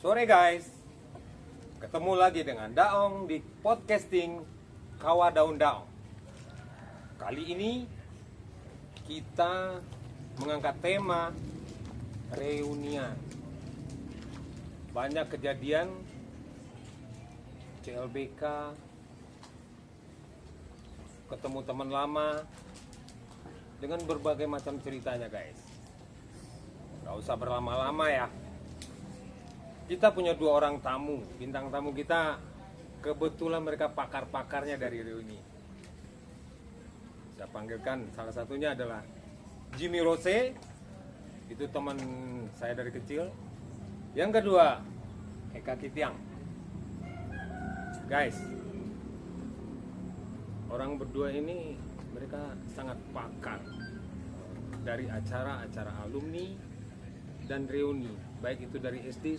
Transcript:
Sore guys, ketemu lagi dengan Daong di podcasting Kawa Daun Daong. Kali ini kita mengangkat tema reunian. Banyak kejadian CLBK, ketemu teman lama dengan berbagai macam ceritanya guys. Gak usah berlama-lama ya. Kita punya 2 orang tamu, bintang tamu kita kebetulan mereka pakar-pakarnya dari reuni. Saya panggilkan salah satunya adalah Jimmy Rose, itu teman saya dari kecil. Yang kedua, Eka Kitiang. Guys, orang berdua ini mereka sangat pakar dari acara-acara alumni dan reuni, baik itu dari SD